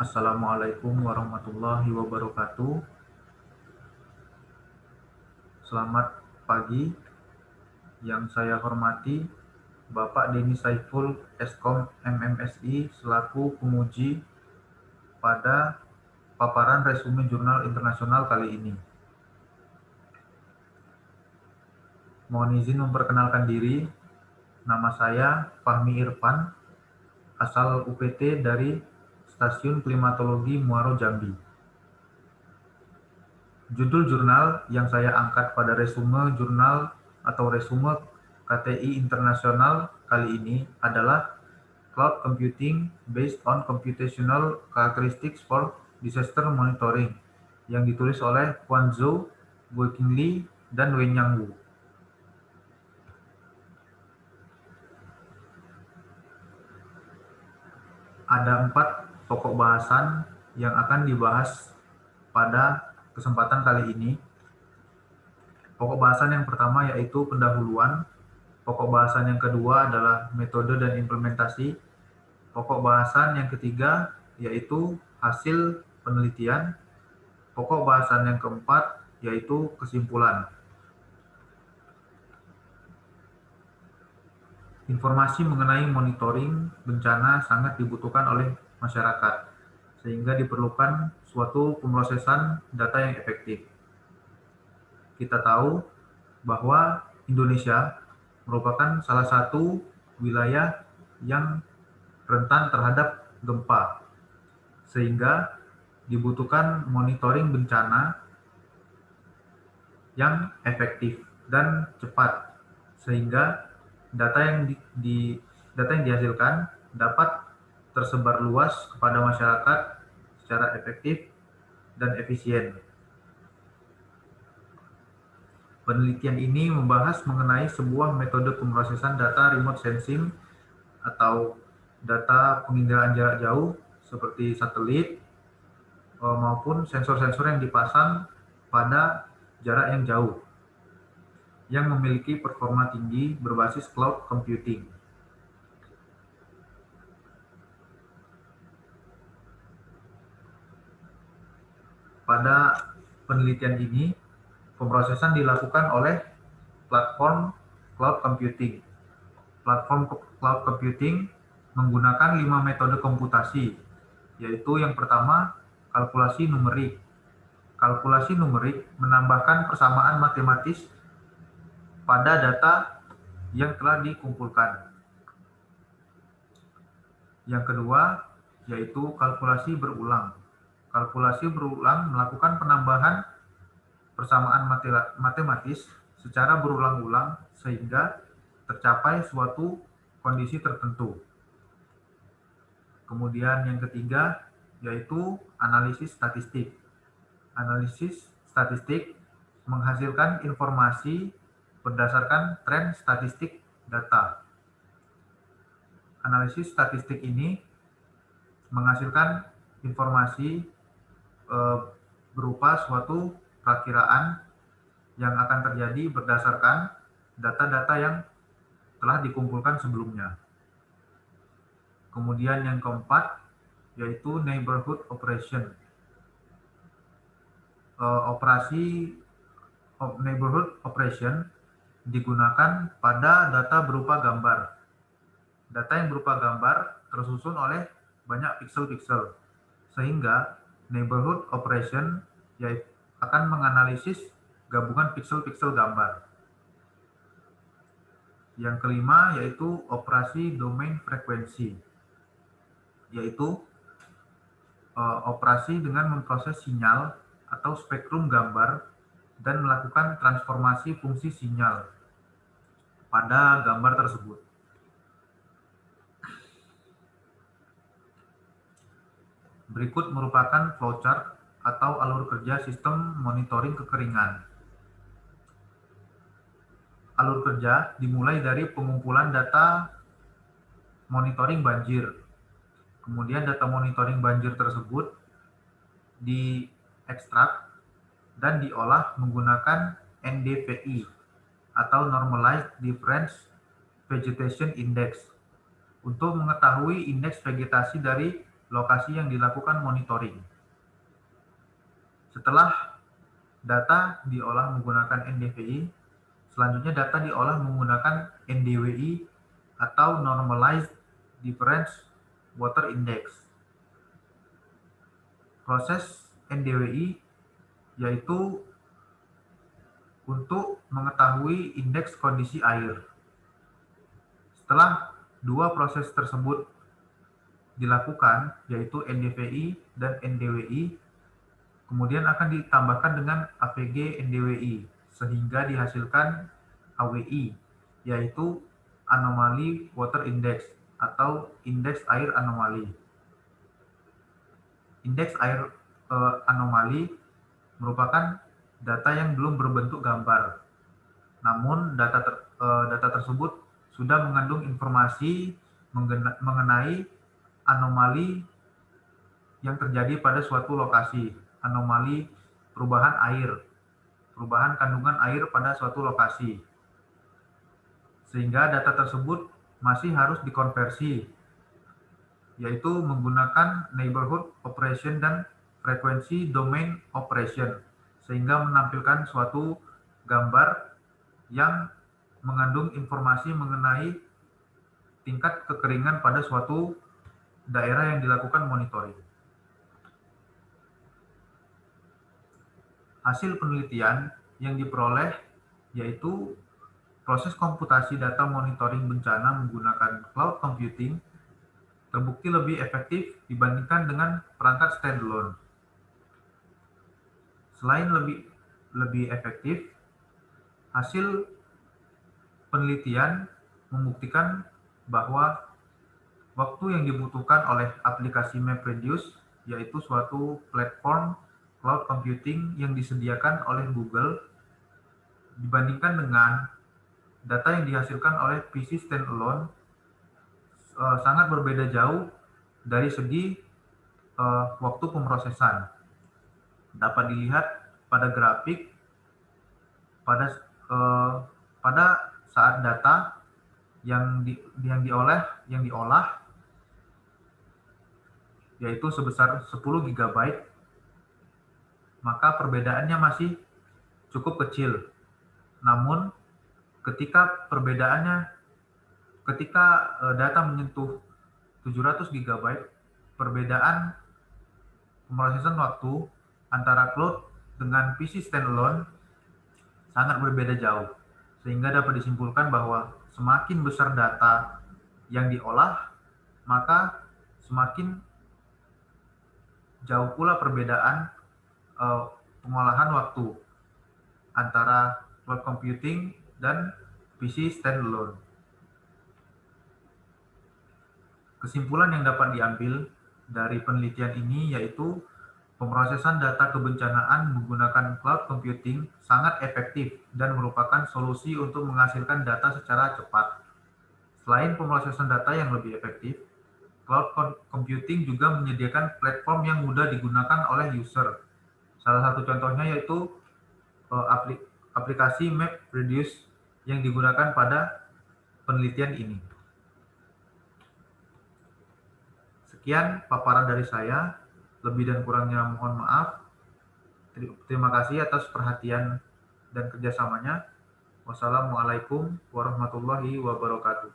Assalamualaikum warahmatullahi wabarakatuh. Selamat pagi. Yang saya hormati Bapak Denny Saiful, Eskom MMSI, selaku penguji pada paparan resume jurnal internasional kali ini. Mohon izin memperkenalkan diri. Nama saya Fahmi Irfan, asal UPT dari Stasiun Klimatologi Muaro Jambi. Judul jurnal yang saya angkat pada resume jurnal atau resume KTI Internasional kali ini adalah Cloud Computing Based on Computational Characteristics for Disaster Monitoring yang ditulis oleh Quan Zhou, Guoqing Li, dan Wenyang Wu. Ada 4 pokok bahasan yang akan dibahas pada kesempatan kali ini. Pokok bahasan yang pertama yaitu pendahuluan. Pokok bahasan yang kedua adalah metode dan implementasi. Pokok bahasan yang ketiga yaitu hasil penelitian. Pokok bahasan yang keempat yaitu kesimpulan. Informasi mengenai monitoring bencana sangat dibutuhkan oleh masyarakat, sehingga diperlukan suatu pemrosesan data yang efektif. Kita tahu bahwa Indonesia merupakan salah satu wilayah yang rentan terhadap gempa, sehingga dibutuhkan monitoring bencana yang efektif dan cepat, sehingga data yang dihasilkan dapat tersebar luas kepada masyarakat secara efektif dan efisien. Penelitian ini membahas mengenai sebuah metode pemrosesan data remote sensing atau data penginderaan jarak jauh seperti satelit maupun sensor-sensor yang dipasang pada jarak yang jauh yang memiliki performa tinggi berbasis cloud computing. Pada penelitian ini, pemrosesan dilakukan oleh platform cloud computing. Platform cloud computing menggunakan 5 metode komputasi, yaitu yang pertama, kalkulasi numerik. Kalkulasi numerik menambahkan persamaan matematis pada data yang telah dikumpulkan. Yang kedua, yaitu kalkulasi berulang. Kalkulasi berulang melakukan penambahan persamaan matematis secara berulang-ulang sehingga tercapai suatu kondisi tertentu. Kemudian yang ketiga, yaitu analisis statistik. Analisis statistik menghasilkan informasi berdasarkan tren statistik data. Analisis statistik ini menghasilkan informasi berupa suatu perakiraan yang akan terjadi berdasarkan data-data yang telah dikumpulkan sebelumnya. Kemudian yang keempat, yaitu neighborhood operation. Operasi neighborhood operation digunakan pada data berupa gambar. Data yang berupa gambar tersusun oleh banyak pixel-pixel, sehingga neighborhood operation yaitu akan menganalisis gabungan pixel-pixel gambar. Yang kelima yaitu operasi domain frekuensi, yaitu operasi dengan memproses sinyal atau spektrum gambar dan melakukan transformasi fungsi sinyal pada gambar tersebut. Berikut merupakan flowchart atau alur kerja sistem monitoring kekeringan. Alur kerja dimulai dari pengumpulan data monitoring banjir. Kemudian data monitoring banjir tersebut diekstrak dan diolah menggunakan NDVI atau Normalized Difference Vegetation Index untuk mengetahui indeks vegetasi dari lokasi yang dilakukan monitoring. Setelah data diolah menggunakan NDVI, selanjutnya data diolah menggunakan NDWI atau Normalized Difference Water Index. Proses NDWI yaitu untuk mengetahui indeks kondisi air. Setelah dua proses tersebut dilakukan, yaitu NDVI dan NDWI, kemudian akan ditambahkan dengan APG NDWI, sehingga dihasilkan AWI, yaitu Anomaly Water Index atau indeks air anomali. Indeks air anomali merupakan data yang belum berbentuk gambar, namun data tersebut sudah mengandung informasi mengenai anomali yang terjadi pada suatu lokasi, anomali perubahan air, perubahan kandungan air pada suatu lokasi. Sehingga data tersebut masih harus dikonversi, yaitu menggunakan neighborhood operation dan frekuensi domain operation, sehingga menampilkan suatu gambar yang mengandung informasi mengenai tingkat kekeringan pada suatu daerah yang dilakukan monitoring. Hasil penelitian yang diperoleh yaitu proses komputasi data monitoring bencana menggunakan cloud computing terbukti lebih efektif dibandingkan dengan perangkat standalone. Selain lebih efektif, hasil penelitian membuktikan bahwa waktu yang dibutuhkan oleh aplikasi MapReduce, yaitu suatu platform cloud computing yang disediakan oleh Google, dibandingkan dengan data yang dihasilkan oleh PC standalone, sangat berbeda jauh dari segi waktu pemrosesan. Dapat dilihat pada grafik pada saat data yang diolah yaitu sebesar 10 GB, maka perbedaannya masih cukup kecil. Namun ketika data menyentuh 700 GB, perbedaan pemrosesan waktu antara cloud dengan PC standalone sangat berbeda jauh, sehingga dapat disimpulkan bahwa semakin besar data yang diolah, maka semakin jauh pula perbedaan pengolahan waktu antara cloud computing dan PC standalone. Kesimpulan yang dapat diambil dari penelitian ini yaitu pemrosesan data kebencanaan menggunakan cloud computing sangat efektif dan merupakan solusi untuk menghasilkan data secara cepat. Selain pemrosesan data yang lebih efektif, cloud computing juga menyediakan platform yang mudah digunakan oleh user. Salah satu contohnya yaitu aplikasi MapReduce yang digunakan pada penelitian ini. Sekian paparan dari saya. Lebih dan kurangnya mohon maaf. Terima kasih atas perhatian dan kerjasamanya. Wassalamualaikum warahmatullahi wabarakatuh.